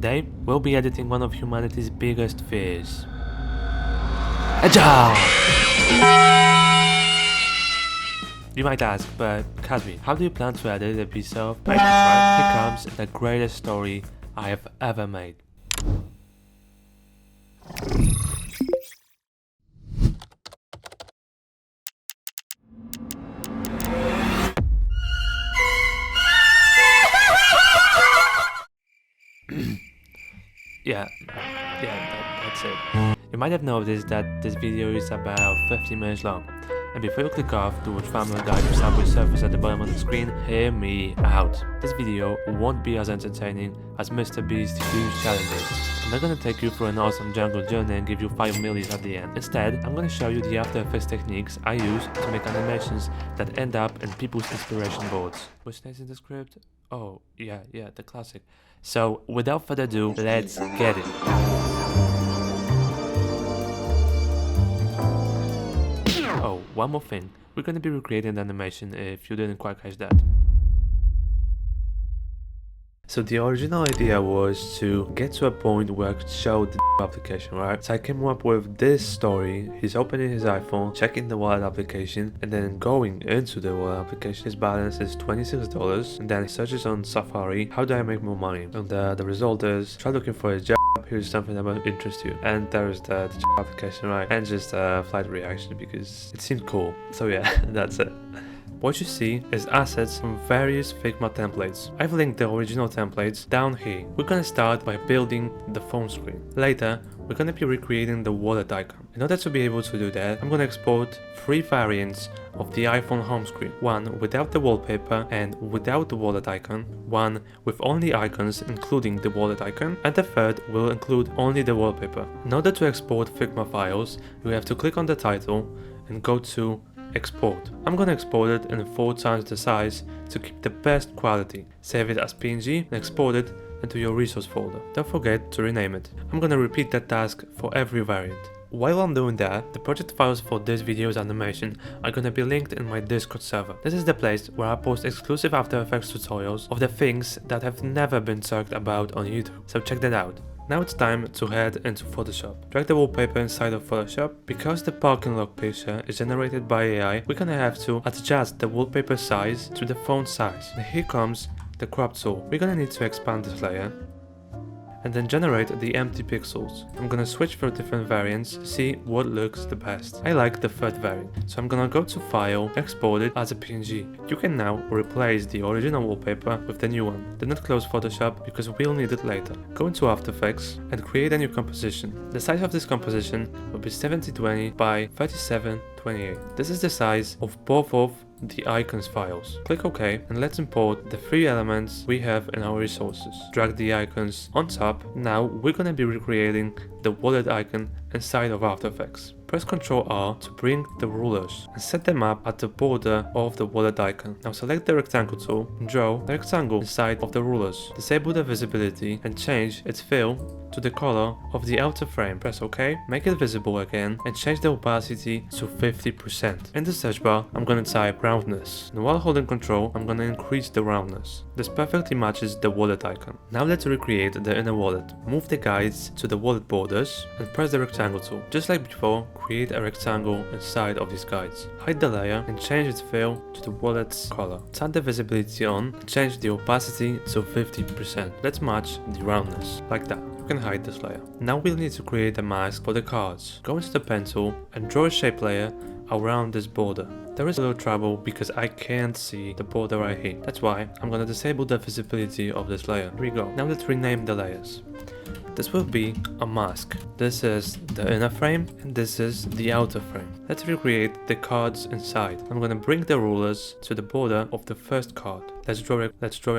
Today, we'll be editing one of humanity's biggest fears. Agile! You might ask, but Kazmi, how do you plan to edit a piece of paper? Right? Here comes the greatest story I have ever made. Yeah, that's it. You might have noticed that this video is about 15 minutes long. And before you click off to watch Family Guy with Subway Surfers at the bottom of the screen, hear me out. This video won't be as entertaining as Mr. Beast's huge challenges. I'm not gonna take you through an awesome jungle journey and give you 5 millions at the end. Instead, I'm gonna show you the After Effects techniques I use to make animations that end up in people's inspiration boards. Which name's in the script? Oh, yeah, the classic. So, without further ado, let's get it. Oh, one more thing. We're gonna be recreating the animation if you didn't quite catch that. So the original idea was to get to a point where I could show the application, right? So I came up with this story. He's opening his iPhone, checking the wallet application, and then going into the wallet application. His balance is $26, and then he searches on Safari, how do I make more money? And the result is, try looking for a job, here's something that might interest you. And there's the job application, right? And just a flight reaction because it seemed cool. So yeah, that's it. What you see is assets from various Figma templates. I've linked the original templates down here. We're gonna start by building the phone screen. Later, we're gonna be recreating the wallet icon. In order to be able to do that, I'm gonna export 3 variants of the iPhone home screen. One without the wallpaper and without the wallet icon. One with only icons including the wallet icon. And the third will include only the wallpaper. In order to export Figma files, you have to click on the title and go to Export. I'm gonna export it in 4 times the size to keep the best quality. Save it as PNG and export it into your resource folder. Don't forget to rename it. I'm gonna repeat that task for every variant. While I'm doing that, the project files for this video's animation are gonna be linked in my Discord server. This is the place where I post exclusive After Effects tutorials of the things that have never been talked about on YouTube. So check that out. Now it's time to head into Photoshop. Drag the wallpaper inside of Photoshop. Because the parking lot picture is generated by AI, we're gonna have to adjust the wallpaper size to the font size. And here comes the crop tool. We're gonna need to expand this layer and then generate the empty pixels. I'm gonna switch through different variants to see what looks the best. I like the third variant, so I'm gonna go to File, Export it as a PNG. You can now replace the original wallpaper with the new one. Do not close Photoshop because we'll need it later. Go into After Effects and create a new composition. The size of this composition will be 7020 by 3728. This is the size of both of the icons files. Click OK and let's import the 3 elements we have in our resources. Drag the icons on top. Now we're gonna be recreating the wallet icon inside of After Effects. Press Ctrl R to bring the rulers and set them up at the border of the wallet icon. Now select the rectangle tool and draw the rectangle inside of the rulers. Disable the visibility and change its fill to the color of the outer frame. Press OK, make it visible again and change the opacity to 50%. In the search bar, I'm gonna type roundness. And while holding Ctrl, I'm gonna increase the roundness. This perfectly matches the wallet icon. Now let's recreate the inner wallet. Move the guides to the wallet borders and press the rectangle tool. Just like before, create a rectangle inside of these guides. Hide the layer and change its fill to the wallet's color. Turn the visibility on and change the opacity to 50%. Let's match the roundness, like that. You can hide this layer. Now we'll need to create a mask for the cards. Go into the pen tool and draw a shape layer around this border. There is a little trouble because I can't see the border right here. That's why I'm gonna disable the visibility of this layer. Here we go. Now let's rename the layers. This will be a mask. This is the inner frame and this is the outer frame. Let's recreate the cards inside. I'm gonna bring the rulers to the border of the first card. Let's draw a rectangle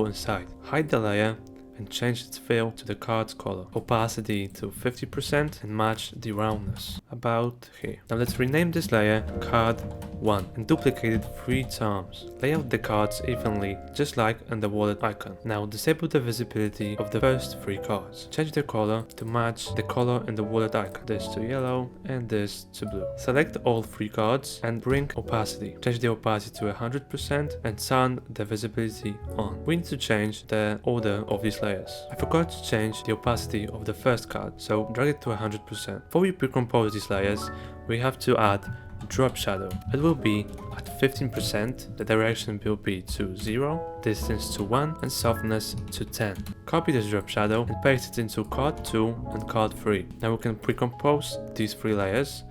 inside. Hide the layer and change its fill to the card's color. Opacity to 50% and match the roundness. about here. Now let's rename this layer card 1 and duplicate it 3 times. Lay out the cards evenly, just like in the wallet icon. Now disable the visibility of the first 3 cards. Change the color to match the color in the wallet icon. This to yellow and this to blue. Select all 3 cards and bring opacity. Change the opacity to 100% and turn the visibility on. We need to change the order of these layers. I forgot to change the opacity of the first card, so drag it to 100%. Before we pre-compose these layers, we have to add drop shadow. It will be at 15%, the direction will be to 0, distance to 1 and softness to 10. Copy this drop shadow and paste it into card 2 and card 3. Now we can pre-compose these 3 layers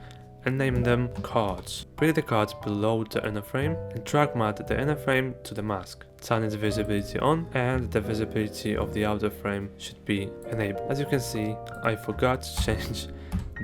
and name them cards. Bring the cards below the inner frame and drag matte the inner frame to the mask. Turn its visibility on and the visibility of the outer frame should be enabled. As you can see, I forgot to change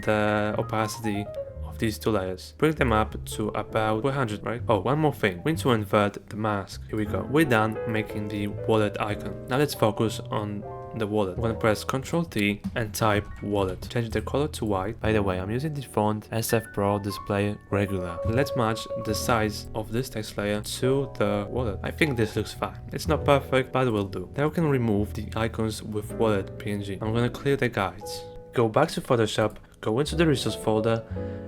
the opacity of these 2 layers. Bring them up to about 100, right? Oh, one more thing. We need to invert the mask. Here we go. We're done making the wallet icon. Now let's focus on the wallet. I'm gonna press Ctrl T and type wallet. Change the color to white. By the way, I'm using the font SF Pro Display Regular. Let's match the size of this text layer to the wallet. I think this looks fine. It's not perfect, but it will do. Now we can remove the icons with wallet PNG. I'm gonna clear the guides. Go back to Photoshop, go into the resource folder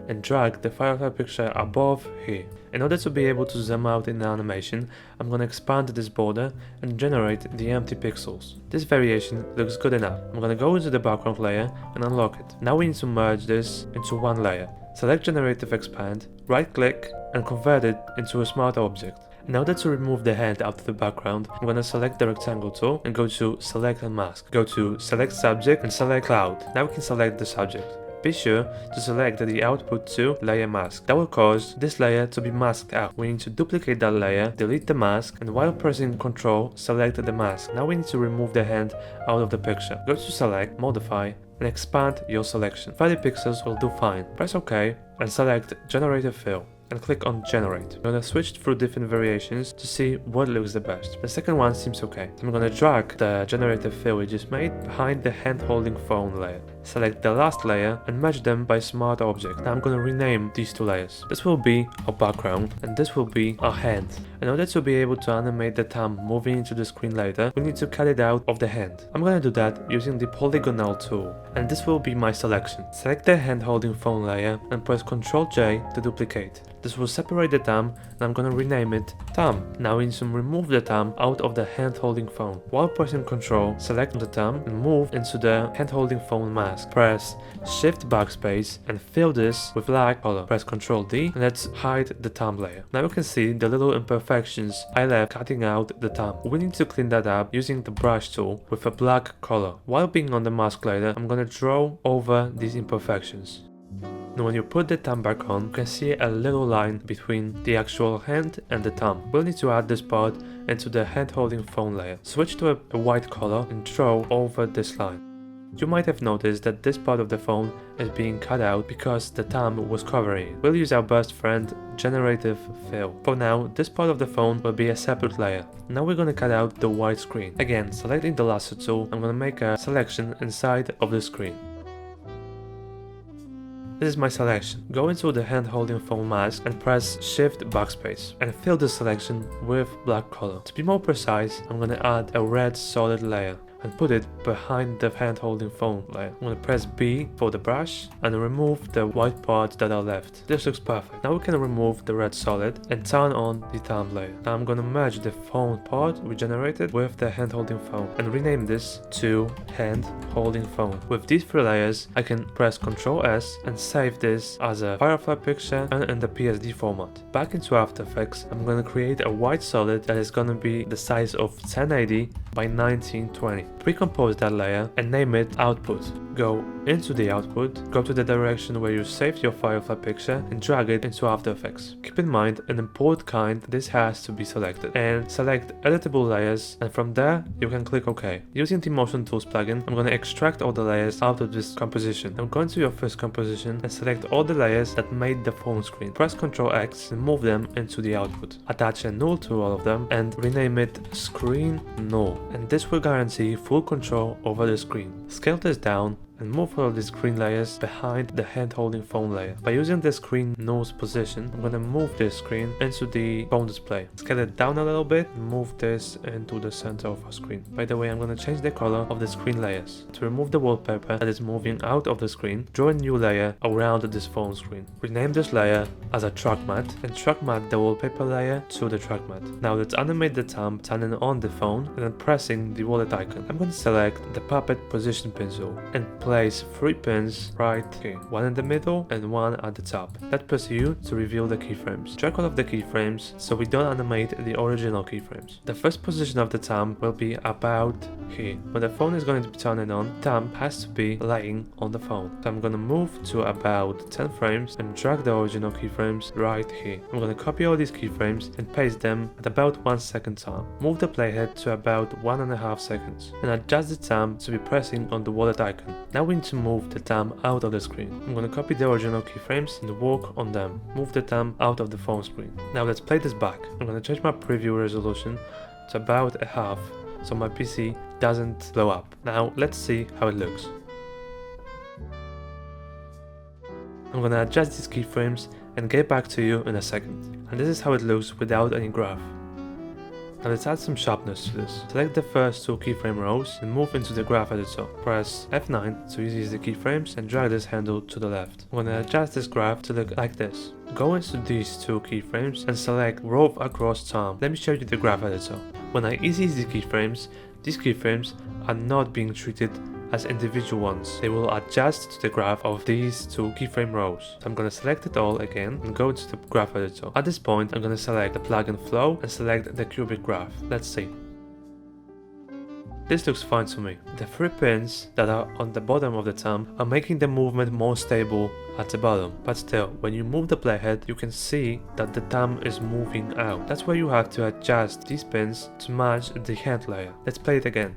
and drag the Firefly picture above here. In order to be able to zoom out in the animation, I'm going to expand this border and generate the empty pixels. This variation looks good enough. I'm going to go into the background layer and unlock it. Now we need to merge this into one layer. Select Generative Expand, right click and convert it into a smart object. In order to remove the hand out of the background, I'm going to select the rectangle tool and go to Select and Mask. Go to Select Subject and select Cloud. Now we can select the subject. Be sure to select the output to layer mask. That will cause this layer to be masked out. We need to duplicate that layer, delete the mask, and while pressing Ctrl, select the mask. Now we need to remove the hand out of the picture. Go to Select, Modify, and expand your selection. 30 pixels will do fine. Press OK and select Generative Fill and click on Generate. I'm gonna switch through different variations to see what looks the best. The second one seems okay. I'm gonna drag the generative fill we just made behind the hand-holding phone layer. Select the last layer and match them by Smart Object. Now I'm gonna rename these 2 layers. This will be our background and this will be our hand. In order to be able to animate the thumb moving into the screen later, we need to cut it out of the hand. I'm gonna do that using the polygonal tool, and this will be my selection. Select the hand-holding phone layer and press Ctrl J to duplicate. This will separate the thumb and I'm gonna rename it thumb. Now we need to remove the thumb out of the hand-holding phone. While pressing Ctrl, select the thumb and move into the hand-holding phone mask. Press Shift Backspace and fill this with black color. Press Ctrl D and let's hide the thumb layer. Now you can see the little imperfections I left cutting out the thumb. We need to clean that up using the brush tool with a black color. While being on the mask layer, I'm gonna draw over these imperfections. Now when you put the thumb back on, you can see a little line between the actual hand and the thumb. We'll need to add this part into the hand-holding phone layer. Switch to a white color and draw over this line. You might have noticed that this part of the phone is being cut out because the thumb was covering it. We'll use our best friend, Generative Fill. For now, this part of the phone will be a separate layer. Now we're gonna cut out the white screen. Again, selecting the lasso tool, I'm gonna make a selection inside of the screen. This is my selection. Go into the hand-holding phone mask and press Shift Backspace and fill the selection with black color. To be more precise, I'm gonna add a red solid layer and put it behind the hand-holding phone layer. I'm gonna press B for the brush and remove the white parts that are left. This looks perfect. Now we can remove the red solid and turn on the thumb layer. Now I'm gonna merge the phone part we generated with the hand-holding phone and rename this to hand-holding phone. With these 3 layers, I can press Ctrl S and save this as a Firefly picture and in the PSD format. Back into After Effects, I'm gonna create a white solid that is gonna be the size of 1080 by 1920. Pre-compose that layer and name it Output. Go into the output, go to the direction where you saved your Firefly picture and drag it into After Effects. Keep in mind, an import kind, this has to be selected. And select editable layers, and from there you can click OK. Using the Motion Tools plugin, I'm going to extract all the layers out of this composition. I'm going to your first composition and select all the layers that made the phone screen. Press Ctrl X and move them into the output. Attach a null to all of them and rename it Screen Null. And this will guarantee full control over the screen. Scale this down and move all of the screen layers behind the hand-holding phone layer. By using the screen nose position, I'm gonna move this screen into the phone display. Scale it down a little bit and move this into the center of our screen. By the way, I'm gonna change the color of the screen layers. To remove the wallpaper that is moving out of the screen, draw a new layer around this phone screen. Rename this layer as a track mat and track mat the wallpaper layer to the track mat. Now let's animate the thumb turning on the phone and then pressing the wallet icon. I'm going to select the puppet position pencil and place 3 pins right here, one in the middle and one at the top. Let's press U to reveal the keyframes. Drag all of the keyframes so we don't animate the original keyframes. The first position of the thumb will be about here. When the phone is going to be turning on, thumb has to be laying on the phone. So I'm going to move to about 10 frames and drag the original keyframes right here. I'm going to copy all these keyframes and paste them at about 1 second time. Move the playhead to about 1.5 seconds and adjust the thumb to be pressing on the wallet icon. Now we need to move the thumb out of the screen. I'm going to copy the original keyframes and work on them. Move the thumb out of the phone screen. Now let's play this back. I'm going to change my preview resolution to about a half so my PC doesn't blow up. Now let's see how it looks. I'm gonna adjust these keyframes and get back to you in a second. And this is how it looks without any graph. Now let's add some sharpness to this. Select the first 2 keyframe rows and move into the graph editor. Press F9 to use the keyframes and drag this handle to the left. I'm gonna adjust this graph to look like this. Go into these 2 keyframes and select Rove Across Thumb. Let me show you the graph editor. When I ease these keyframes are not being treated as individual ones. They will adjust to the graph of these 2 keyframe rows. So I'm going to select it all again and go to the graph editor. At this point, I'm going to select the plugin flow and select the cubic graph. Let's see. This looks fine to me. The 3 pins that are on the bottom of the thumb are making the movement more stable at the bottom. But still, when you move the playhead, you can see that the thumb is moving out. That's where you have to adjust these pins to match the hand layer. Let's play it again.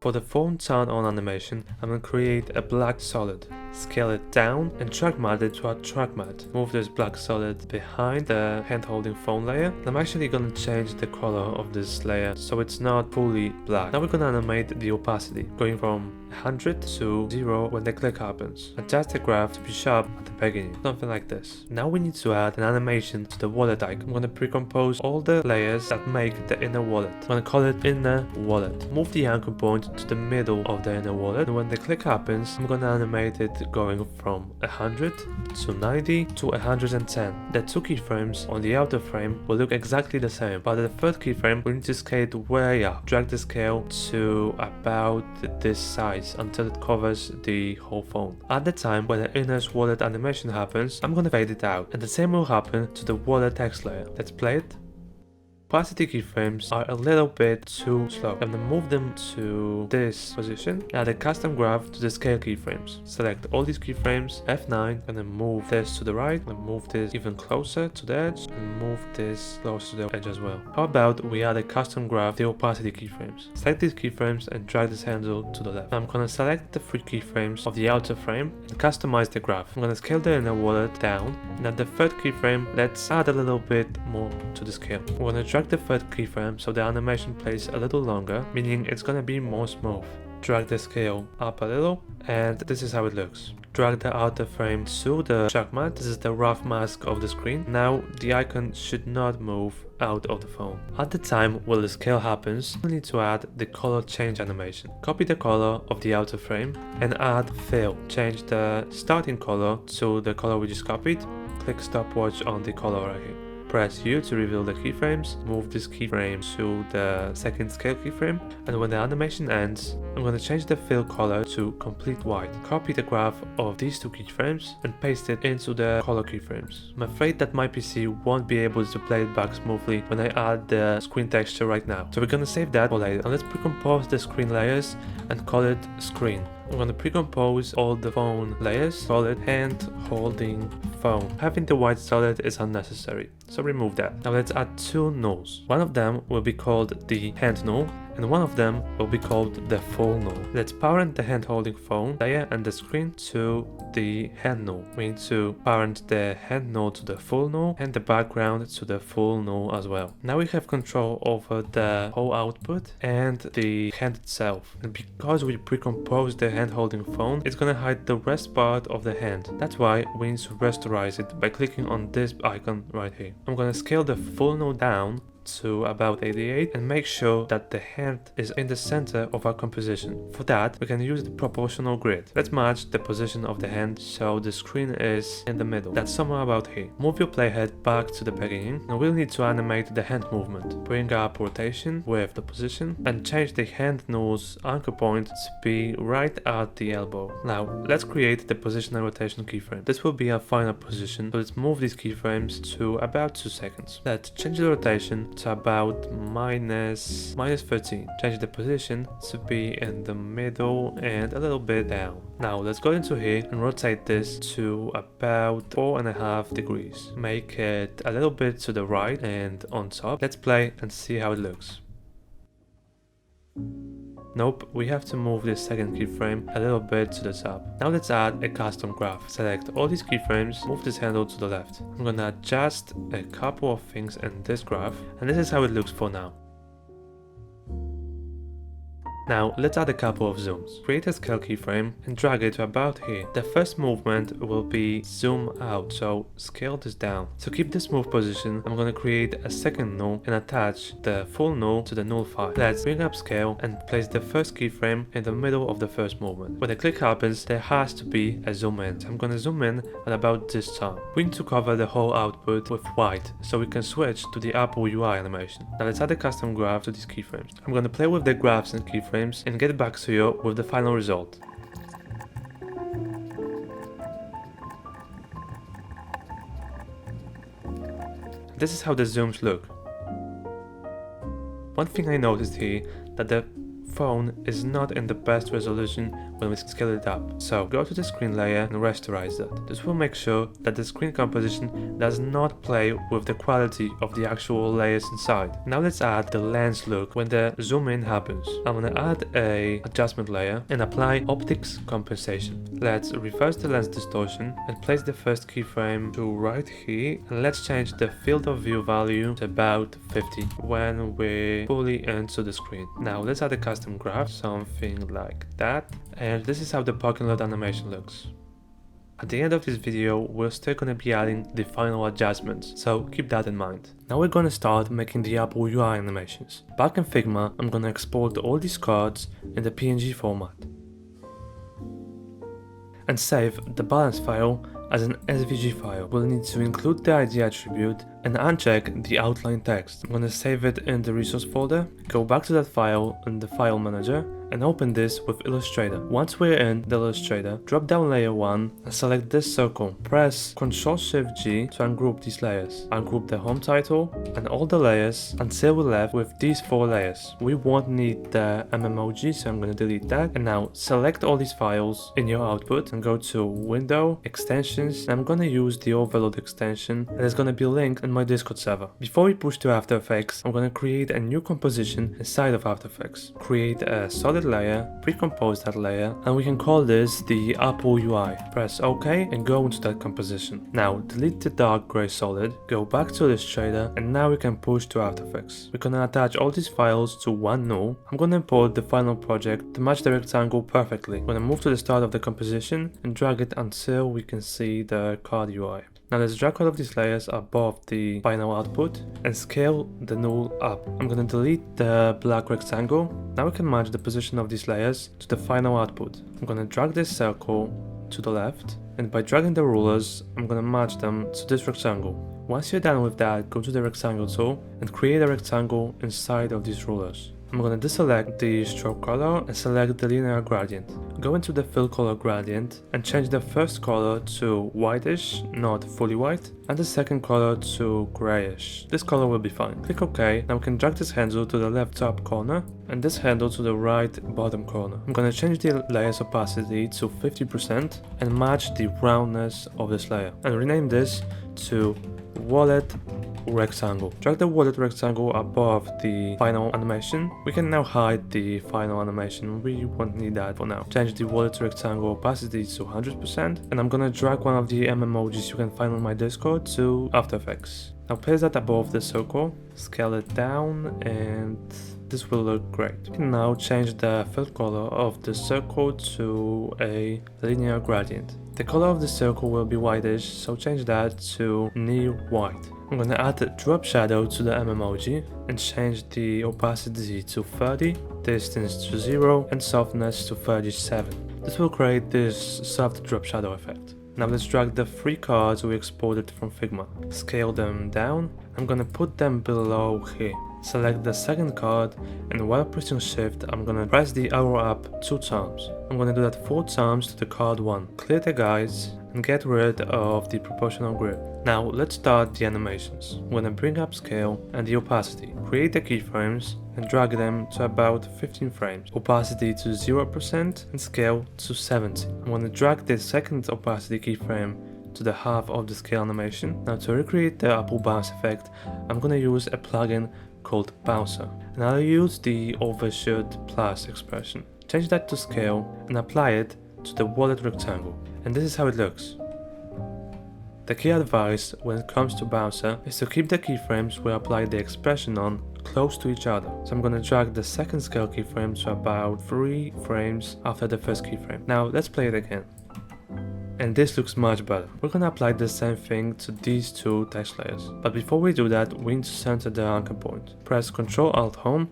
For the phone turn on animation, I'm going to create a black solid. Scale it down and track mat it to a track mat. Move this black solid behind the hand holding phone layer. I'm actually going to change the color of this layer so it's not fully black. Now we're going to animate the opacity, going from 100 to 0 when the click happens. Adjust the graph to be sharp at the beginning, something like this. Now we need to add an animation to the wallet icon. I'm going to pre-compose all the layers that make the inner wallet. I'm going to call it inner wallet. Move the anchor point to the middle of the inner wallet, and when the click happens, I'm going to animate it going from 100 to 90 to 110. The 2 keyframes on the outer frame will look exactly the same, but the 3rd keyframe we need to scale it way up. Drag the scale to about this size until it covers the whole phone. At the time when the inner wallet animation happens, I'm gonna fade it out, and the same will happen to the wallet text layer. Let's play it. Opacity keyframes are a little bit too slow. I'm gonna move them to this position. Add a custom graph to the scale keyframes. Select all these keyframes, F9, and then move this to the right, and move this even closer to the edge, and move this closer to the edge as well. How about we add a custom graph to the opacity keyframes? Select these keyframes and drag this handle to the left. Now I'm gonna select the 3 keyframes of the outer frame and customize the graph. I'm gonna scale the inner wallet down, and at the 3rd keyframe, let's add a little bit more to the scale. We're gonna drag the 3rd keyframe so the animation plays a little longer, meaning it's gonna be more smooth. Drag the scale up a little, and this is how it looks. Drag the outer frame to the track mat. This is the rough mask of the screen. Now the icon should not move out of the phone. At the time where the scale happens, we need to add the color change animation. Copy the color of the outer frame and add fill. Change the starting color to the color we just copied. Click stopwatch on the color right here. Press U to reveal the keyframes, move this keyframe to the 2nd scale keyframe, and when the animation ends, I'm going to change the fill color to complete white. Copy the graph of these 2 keyframes and paste it into the color keyframes. I'm afraid that my PC won't be able to play it back smoothly when I add the screen texture right now, so we're going to save that for later. Now let's pre-compose the screen layers and call it screen. I'm going to pre-compose all the phone layers, solid, hand holding phone. Having the white solid is unnecessary, so remove that. Now let's add 2 nulls. One of them will be called the hand null and one of them will be called the full null. Let's parent the hand holding phone layer and the screen to the hand null. We need to parent the hand null to the full null and the background to the full null as well. Now we have control over the whole output and the hand itself, and because we pre-composed the hand holding phone, it's gonna hide the rest part of the hand. That's why we need to rasterize it by clicking on this icon right here. I'm gonna scale the full null down to about 88 and make sure that the hand is in the center of our composition. For that, we can use the proportional grid. Let's match the position of the hand so the screen is in the middle. That's somewhere about here. Move your playhead back to the beginning, and we'll need to animate the hand movement. Bring up rotation with the position and change the hand null's anchor point to be right at the elbow. Now, let's create the position and rotation keyframe. This will be our final position, so let's move these keyframes to about 2 seconds. Let's change the rotation to about minus 13. Change the position to be in the middle and a little bit down. Now let's go into here and rotate this to about 4.5 degrees. Make it a little bit to the right and on top. Let's play and see how it looks. Nope, we have to move this second keyframe a little bit to the top. Now let's add a custom graph. Select all these keyframes, move this handle to the left. I'm gonna adjust a couple of things in this graph, and this is how it looks for now. Now let's add a couple of zooms. Create a scale keyframe and drag it to about here. The first movement will be zoom out, so scale this down. To keep this move position, I'm going to create a second null and attach the full null to the null file. Let's bring up scale and place the first keyframe in the middle of the first movement. When the click happens, there has to be a zoom in. So I'm going to zoom in at about this time. We need to cover the whole output with white so we can switch to the Apple UI animation. Now let's add a custom graph to these keyframes. I'm going to play with the graphs and keyframes and get back to you with the final result. This is how the zooms look. One thing I noticed here, that the phone is not in the best resolution when we scale it up. So go to the screen layer and rasterize that. This will make sure that the screen composition does not play with the quality of the actual layers inside. Now let's add the lens look when the zoom in happens. I'm gonna add a adjustment layer and apply optics compensation. Let's reverse the lens distortion and place the first keyframe to right here, and let's change the field of view value to about 50 when we're fully into the screen. Now let's add a custom graph, something like that, and this is how the parking lot animation looks. At the end of this video, we're still going to be adding the final adjustments, so keep that in mind. Now we're going to start making the Apple UI animations. Back in Figma, I'm going to export all these cards in the PNG format and save the balance file as an SVG file. We'll need to include the ID attribute and uncheck the outline text. I'm going to save it in the resource folder, go back to that file in the file manager and open this with Illustrator. Once we're in the Illustrator, drop down layer 1 and select this circle. Press Ctrl+Shift+G to ungroup these layers. Ungroup the home title and all the layers until we're left with these 4 layers. We won't need the MMOG, so I'm going to delete that. And now select all these files in your output and go to Window, Extensions, and I'm going to use the Overload extension that is going to be linked in my Discord server. Before we push to After Effects, I'm going to create a new composition inside of After Effects. Create a solid layer, pre-compose that layer, and we can call this the Apple UI. Press OK and go into that composition. Now delete the dark gray solid, go back to Illustrator, and now we can push to After Effects. We're gonna attach all these files to one null. I'm gonna import the final project to match the rectangle perfectly. I'm gonna move to the start of the composition and drag it until we can see the card UI. Now let's drag all of these layers above the final output and scale the null up. I'm gonna delete the black rectangle. Now we can match the position of these layers to the final output. I'm gonna drag this circle to the left, and by dragging the rulers, I'm gonna match them to this rectangle. Once you're done with that, go to the rectangle tool and create a rectangle inside of these rulers. I'm gonna deselect the stroke color and select the linear gradient. Go into the fill color gradient and change the first color to whitish, not fully white, and the second color to grayish. This color will be fine. Click OK. Now we can drag this handle to the left top corner and this handle to the right bottom corner. I'm gonna change the layer's opacity to 50% and match the roundness of this layer and rename this to Wallet rectangle. Drag the wallet rectangle above the final animation. We can now hide the final animation, we won't need that for now. Change the wallet rectangle opacity to 100%, and I'm gonna drag one of the emojis you can find on my Discord to After Effects. Now place that above the circle, scale it down, and this will look great. You can now change the fill color of the circle to a linear gradient. The color of the circle will be whitish, so change that to near white. I'm gonna add a drop shadow to the M emoji and change the opacity to 30, distance to 0, and softness to 37. This will create this soft drop shadow effect. Now let's drag the 3 cards we exported from Figma. Scale them down. I'm gonna put them below here. Select the second card, and while pressing shift, I'm gonna press the arrow up 2 times. I'm gonna do that 4 times to the card 1. Clear the guides and get rid of the proportional grid. Now let's start the animations. I'm gonna bring up scale and the opacity. Create the keyframes and drag them to about 15 frames. Opacity to 0% and scale to 70. I'm gonna drag the second opacity keyframe to the half of the scale animation. Now to recreate the Apple bounce effect, I'm gonna use a plugin called Bouncer, and I'll use the overshoot plus expression. Change that to scale and apply it to the wallet rectangle, and this is how it looks. The key advice when it comes to Bouncer is to keep the keyframes we apply the expression on close to each other. So I'm gonna drag the second scale keyframe to about 3 frames after the first keyframe. Now let's play it again. And this looks much better. We're gonna apply the same thing to these 2 text layers. But before we do that, we need to center the anchor point. Press Ctrl-Alt-Home,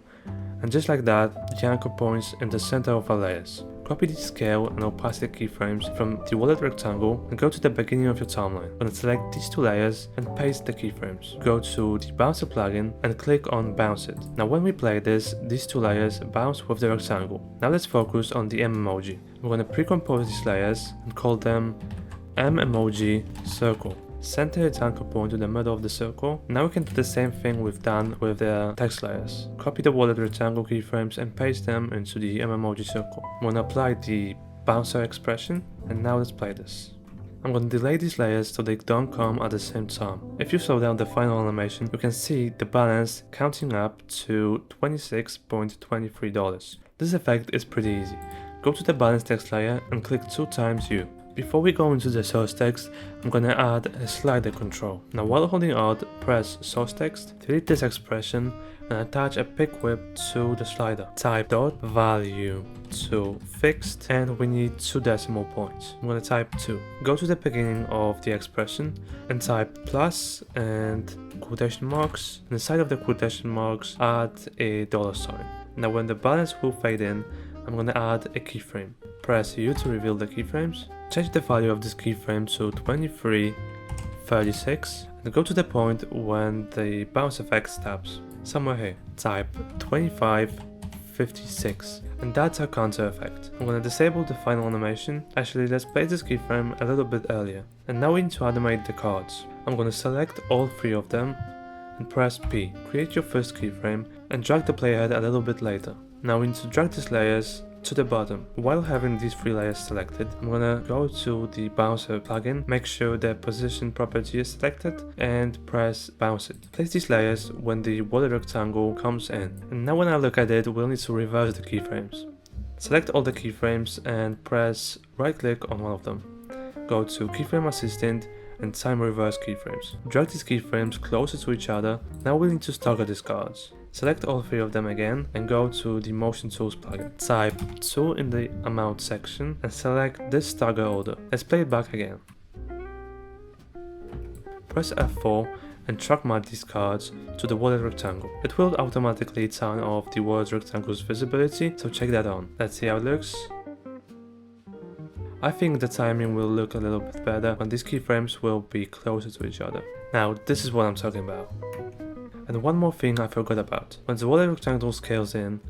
and just like that, the anchor points in the center of our layers. Copy the scale and opacity keyframes from the wallet rectangle and go to the beginning of your timeline. I'm gonna select these 2 layers and paste the keyframes. Go to the Bouncer plugin and click on Bounce It. Now when we play this, these 2 layers bounce with the rectangle. Now let's focus on the M emoji. We're gonna pre-compose these layers and call them M emoji circle. Center its anchor point to the middle of the circle. Now we can do the same thing we've done with the text layers. Copy the wallet rectangle keyframes and paste them into the M emoji circle. I'm gonna apply the bouncer expression, and now let's play this. I'm gonna delay these layers so they don't come at the same time. If you slow down the final animation, you can see the balance counting up to $26.23. This effect is pretty easy. Go to the balance text layer and click 2 times U. Before we go into the source text, I'm gonna add a slider control. Now while holding Alt, press source text, delete this expression, and attach a pick whip to the slider. Type dot value to fixed, and we need 2 decimal points. I'm gonna type 2. Go to the beginning of the expression and type plus and quotation marks. Inside of the quotation marks, add a $sign. Now when the balance will fade in, I'm gonna add a keyframe. Press U to reveal the keyframes. Change the value of this keyframe to 2336 and go to the point when the bounce effect stops. Somewhere here. Type 2556, and that's our counter effect. I'm gonna disable the final animation. Actually, let's place this keyframe a little bit earlier. And now we need to animate the cards. I'm gonna select all 3 of them and press P. Create your first keyframe and drag the playhead a little bit later. Now we need to drag these layers to the bottom. While having these 3 layers selected, I'm gonna go to the Bouncer plugin, make sure the position property is selected, and press Bounce It. Place these layers when the wallet rectangle comes in. And now when I look at it, we'll need to reverse the keyframes. Select all the keyframes and press right click on one of them. Go to Keyframe Assistant and Time Reverse Keyframes. Drag these keyframes closer to each other. Now we need to stagger these cards. Select all 3 of them again and go to the Motion Tools plugin. Type 2 in the Amount section and select this stagger order. Let's play it back again. Press F4 and track mark these cards to the wallet rectangle. It will automatically turn off the wallet rectangle's visibility, so check that on. Let's see how it looks. I think the timing will look a little bit better when these keyframes will be closer to each other. Now, this is what I'm talking about. And one more thing I forgot about. When the wallet rectangle scales in,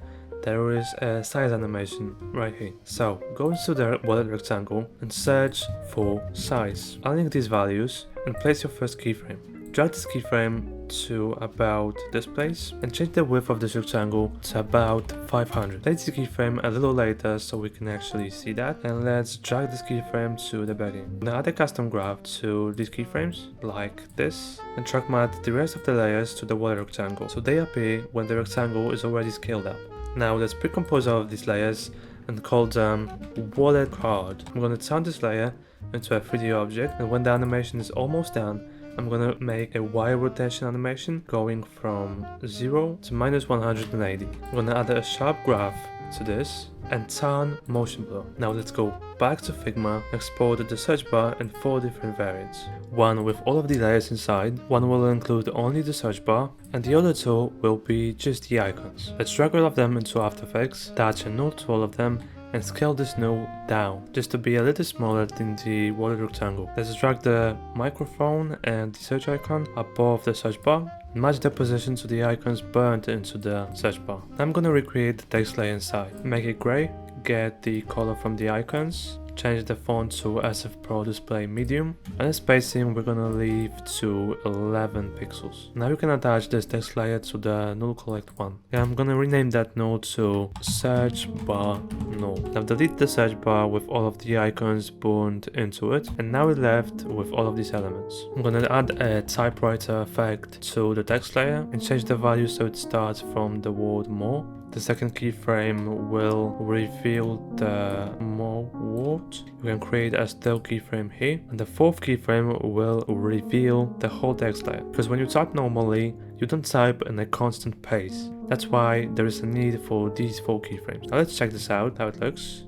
there is a size animation right here. So go into the wallet rectangle and search for size. Unlink these values and place your first keyframe. drag this keyframe to about this place and change the width of this rectangle to about 500. Place the keyframe a little later so we can actually see that, and let's drag this keyframe to the beginning. Now add a custom graph to these keyframes like this and track matte the rest of the layers to the water rectangle so they appear when the rectangle is already scaled up. Now let's pre-compose all of these layers and call them wallet card. I'm going to turn this layer into a 3D object, and when the animation is almost done, I'm gonna make a Y rotation animation going from 0 to -180. I'm gonna add a sharp graph to this and turn motion blur. Now let's go back to Figma, export the search bar in 4 different variants. One with all of the layers inside, one will include only the search bar, and the other two will be just the icons. Let's drag all of them into After Effects, attach a node to all of them, and scale this node down, just to be a little smaller than the water rectangle. Let's drag the microphone and the search icon above the search bar, match the position to the icons burned into the search bar. I'm gonna recreate the text layer inside. Make it gray, get the color from the icons, change the font to SF Pro Display Medium, and the spacing we're gonna leave to 11 pixels. Now you can attach this text layer to the null collect one. And I'm gonna rename that node to search bar null. Now delete the search bar with all of the icons burned into it, and now we're left with all of these elements. I'm gonna add a typewriter effect to the text layer and change the value so it starts from the word more. The second keyframe will reveal the more word. You can create a still keyframe here, and the fourth keyframe will reveal the whole text layer. Because when you type normally, you don't type in a constant pace. That's why there is a need for these 4 keyframes. Now let's check this out, how it looks.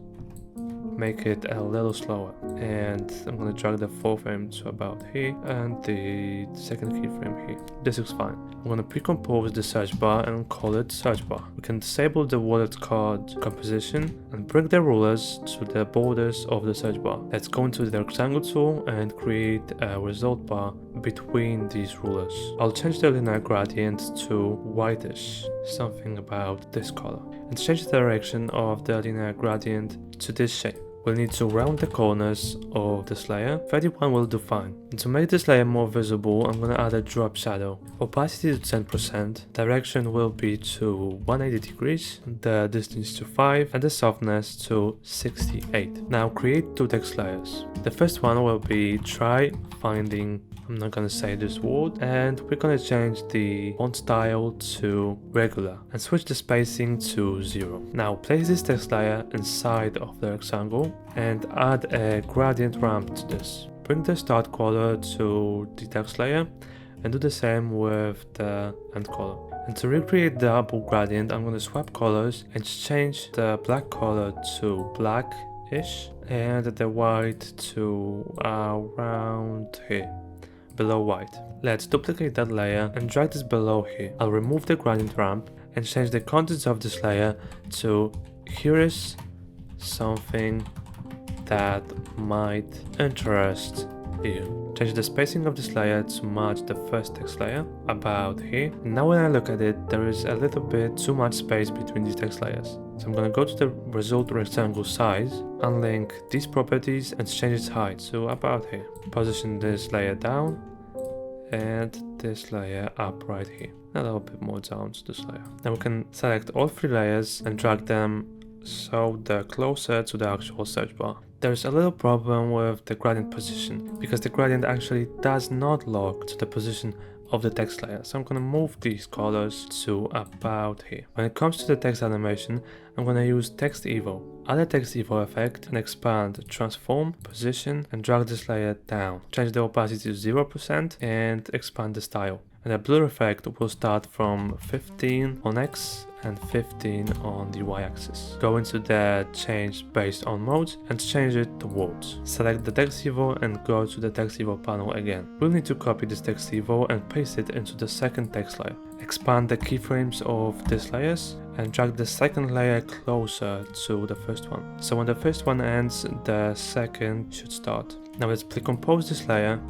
Make it a little slower, and I'm gonna drag the 4th frame to about here and the second keyframe here. This looks fine. I'm gonna pre-compose the search bar and call it search bar. We can disable the wallet card composition and bring the rulers to the borders of the search bar. Let's go into the rectangle tool and create a result bar between these rulers. I'll change the linear gradient to whitish, something about this color, and change the direction of the linear gradient to this shape. We'll need to round the corners of this layer. 31 will do fine. And to make this layer more visible, I'm gonna add a drop shadow. Opacity to 10%, direction will be to 180 degrees, the distance to 5, and the softness to 68. Now create 2 text layers. The first one will be try finding, I'm not gonna say this word, and we're gonna change the font style to regular and switch the spacing to 0. Now place this text layer inside of the rectangle and add a gradient ramp to this. Bring the start color to the text layer and do the same with the end color. And to recreate the double gradient, I'm gonna swap colors and change the black color to blackish and the white to around here, below white. Let's duplicate that layer and drag this below here. I'll remove the gradient ramp and change the contents of this layer to here is something that might interest you. Change the spacing of this layer to match the first text layer, about here. And now when I look at it, there is a little bit too much space between these text layers. So I'm gonna go to the result rectangle size, unlink these properties and change its height to about here. Position this layer down and this layer up right here. A little bit more down to this layer. Now we can select all 3 layers and drag them so they're closer to the actual search bar. There's a little problem with the gradient position because the gradient actually does not lock to the position of the text layer. So I'm gonna move these colors to about here. When it comes to the text animation, I'm gonna use Text Evo. Add a Text Evo effect and expand transform, position, and drag this layer down. Change the opacity to 0% and expand the style. And the blur effect will start from 15 on X and 15 on the Y-axis. Go into the change based on modes and change it to words. Select the Text Evo and go to the Text Evo panel again. We'll need to copy this Text Evo and paste it into the second text layer. Expand the keyframes of these layers and drag the second layer closer to the first one. So when the first one ends, the second should start. Now let's pre-compose this layer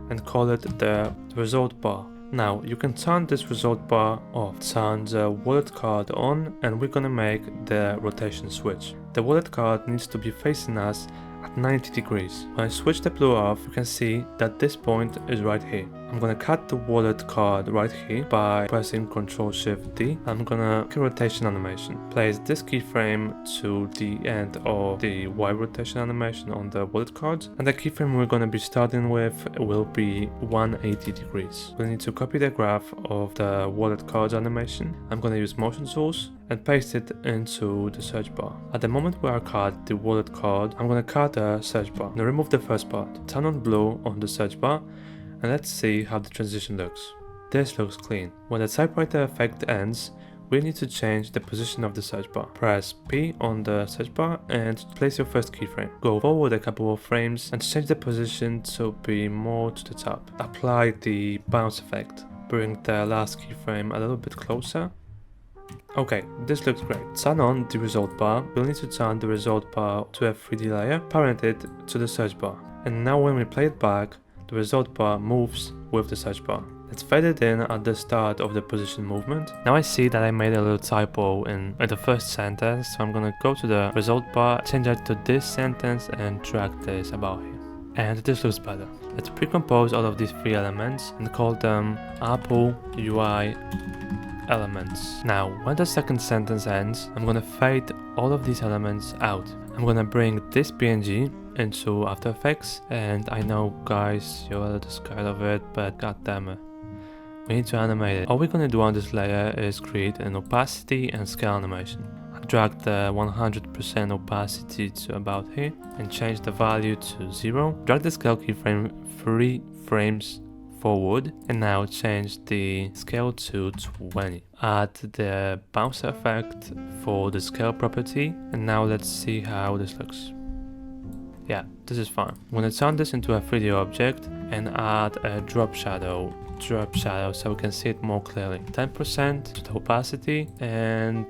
and call it the result bar. Now you can turn this result bar off, turn the wallet card on, and we're gonna make the rotation switch. The wallet card needs to be facing us at 90 degrees. When I switch the blue off, you can see that this point is right here. I'm gonna cut the wallet card right here by pressing Ctrl-Shift-D. I'm gonna key rotation animation. Place this keyframe to the end of the Y rotation animation on the wallet cards, and the keyframe we're gonna be starting with will be 180 degrees. We need to copy the graph of the wallet cards animation. I'm gonna use motion tools and paste it into the search bar. At the moment where I cut the wallet card, I'm gonna cut the search bar. Now remove the first part. Turn on blue on the search bar and let's see how the transition looks. This looks clean. When the typewriter effect ends, we need to change the position of the search bar. Press P on the search bar and place your first keyframe. Go forward a couple of frames and change the position to be more to the top. Apply the bounce effect. Bring the last keyframe a little bit closer. Okay, this looks great. Turn on the result bar. We'll need to turn the result bar to a 3D layer, parent it to the search bar. And now when we play it back, the result bar moves with the search bar. Let's fade it in at the start of the position movement. Now I see that I made a little typo in the first sentence, so I'm gonna go to the result bar, change it to this sentence and drag this about here. And this looks better. Let's pre-compose all of these three elements and call them Apple UI elements. Now, when the second sentence ends, I'm gonna fade all of these elements out. I'm gonna bring this PNG into After Effects, and I know guys, you're a little scared of it, but goddammit, we need to animate it. All we're gonna do on this layer is create an opacity and scale animation. I drag the 100% opacity to about here and change the value to 0. Drag the scale keyframe 3 frames forward and now change the scale to 20. Add the bounce effect for the scale property, and now let's see how this looks. Yeah, this is fine. I'm gonna turn this into a 3D object and add a drop shadow so we can see it more clearly. 10% to the opacity and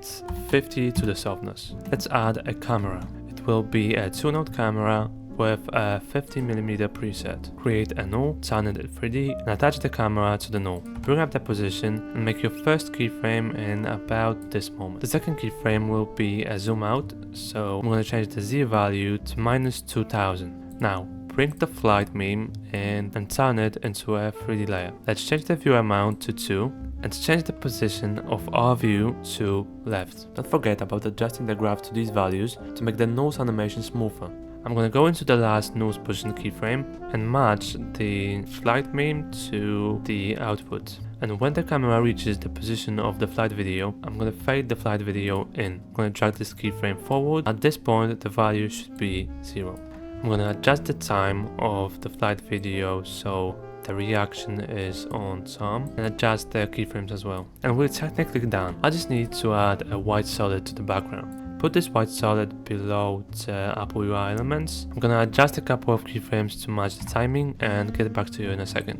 50 to the softness. Let's add a camera. It will be a 2-node camera with a 50mm preset. Create a null, turn it 3D and attach the camera to the null. Bring up the position and make your first keyframe in about this moment. The second keyframe will be a zoom out, so I'm going to change the Z value to -2000. Now bring the flight meme in and turn it into a 3D layer. Let's change the view amount to 2 and change the position of our view to left. Don't forget about adjusting the graph to these values to make the nose animation smoother. I'm gonna go into the last nose position keyframe and match the flight meme to the output. And when the camera reaches the position of the flight video, I'm gonna fade the flight video in. I'm gonna drag this keyframe forward. At this point, the value should be 0. I'm gonna adjust the time of the flight video so the reaction is on time, and adjust the keyframes as well. And we're technically done. I just need to add a white solid to the background. Put this white solid below the Apple UI elements. I'm gonna adjust a couple of keyframes to match the timing and get back to you in a second.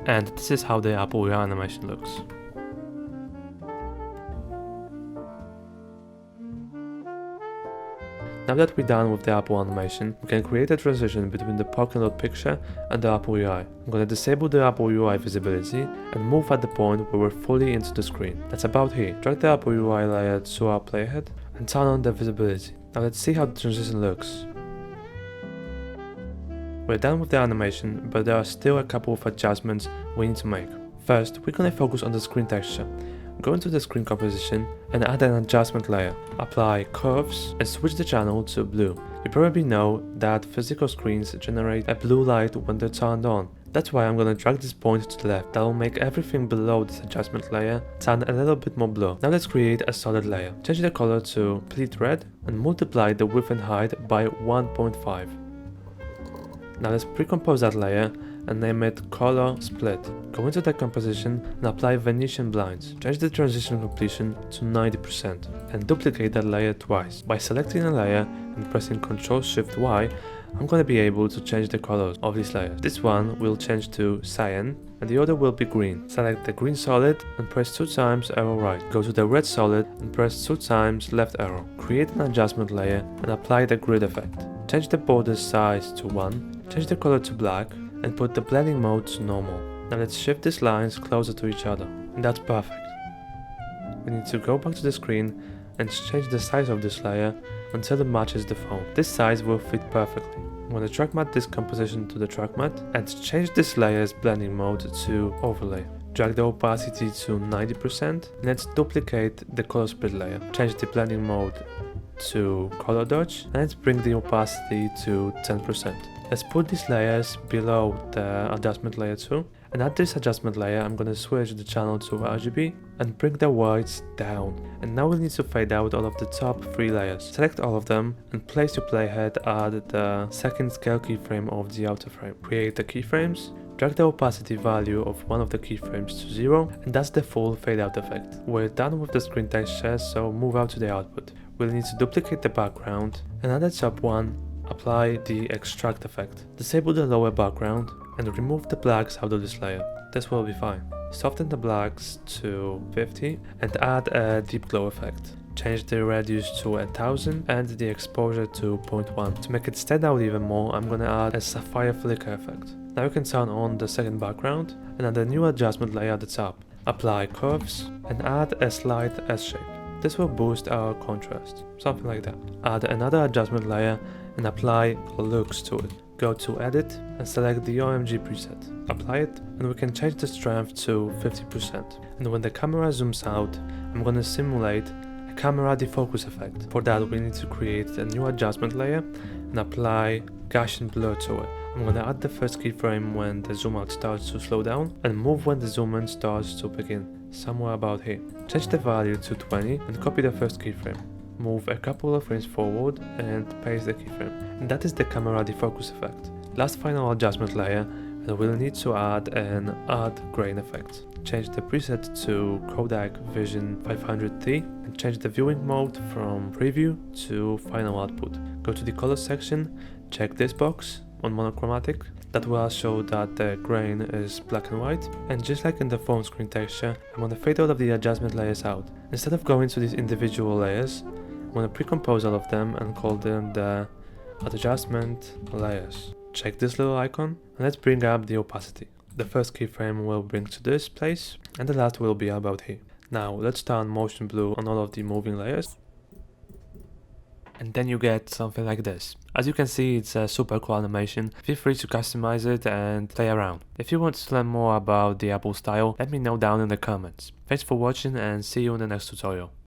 And this is how the Apple UI animation looks. Now that we're done with the Apple animation, we can create a transition between the parking lot picture and the Apple UI. I'm going to disable the Apple UI visibility and move at the point where we're fully into the screen. That's about here. Drag the Apple UI layer to our playhead and turn on the visibility. Now let's see how the transition looks. We're done with the animation, but there are still a couple of adjustments we need to make. First, we're going to focus on the screen texture. Go into the screen composition and add an adjustment layer. Apply curves and switch the channel to blue. You probably know that physical screens generate a blue light when they're turned on. That's why I'm gonna drag this point to the left. That will make everything below this adjustment layer turn a little bit more blue. Now let's create a solid layer. Change the color to complete red and multiply the width and height by 1.5. Now let's pre-compose that layer and name it Color Split. Go into the composition and apply Venetian blinds. Change the transition completion to 90% and duplicate that layer twice. By selecting a layer and pressing Ctrl-Shift-Y, I'm going to be able to change the colors of this layer. This one will change to cyan and the other will be green. Select the green solid and press 2 times arrow right. Go to the red solid and press 2 times left arrow. Create an adjustment layer and apply the grid effect. Change the border size to 1, change the color to black, and put the blending mode to normal. Now let's shift these lines closer to each other, and that's perfect. We need to go back to the screen and change the size of this layer until it matches the phone. This size will fit perfectly. I'm going to track matte this composition to the track matte and change this layer's blending mode to overlay. Drag the opacity to 90%. Let's duplicate the color split layer. Change the blending mode to color dodge and let's bring the opacity to 10%. Let's put these layers below the adjustment layer too. And at this adjustment layer, I'm going to switch the channel to RGB and bring the whites down. And now we need to fade out all of the top 3 layers. Select all of them and place your playhead at the second scale keyframe of the outer frame. Create the keyframes. Drag the opacity value of one of the keyframes to 0, and that's the full fade out effect. We're done with the screen texture, so move out to the output. We'll need to duplicate the background, and at the top one, apply the extract effect. Disable the lower background and remove the blacks out of this layer. This will be fine. Soften the blacks to 50 and add a deep glow effect. Change the radius to 1000 and the exposure to 0.1. To make it stand out even more, I'm gonna add a sapphire flicker effect. Now you can turn on the second background and add a new adjustment layer at the top. Apply curves and add a slight S-shape. This will boost our contrast, something like that. Add another adjustment layer and apply looks to it. Go to edit and select the OMG preset. Apply it and we can change the strength to 50%. And when the camera zooms out, I'm gonna simulate a camera defocus effect. For that we need to create a new adjustment layer and apply Gaussian blur to it. I'm gonna add the first keyframe when the zoom out starts to slow down and move when the zoom in starts to begin, somewhere about here. Change the value to 20 and copy the first keyframe. Move a couple of frames forward and paste the keyframe. And that is the camera defocus effect. Last final adjustment layer, and we'll need to add an add grain effect. Change the preset to Kodak Vision 500T and change the viewing mode from preview to final output. Go to the color section, check this box on monochromatic. That will show that the grain is black and white, and just like in the phone screen texture, I'm going to fade all of the adjustment layers out. Instead of going to these individual layers, I'm going to pre-compose all of them and call them the adjustment layers. Check this little icon and let's bring up the opacity. The first keyframe will bring to this place and the last will be about here. Now let's turn motion blue on all of the moving layers. And then you get something like this. As you can see, it's a super cool animation. Feel free to customize it and play around. If you want to learn more about the Apple style, let me know down in the comments. Thanks for watching and see you in the next tutorial.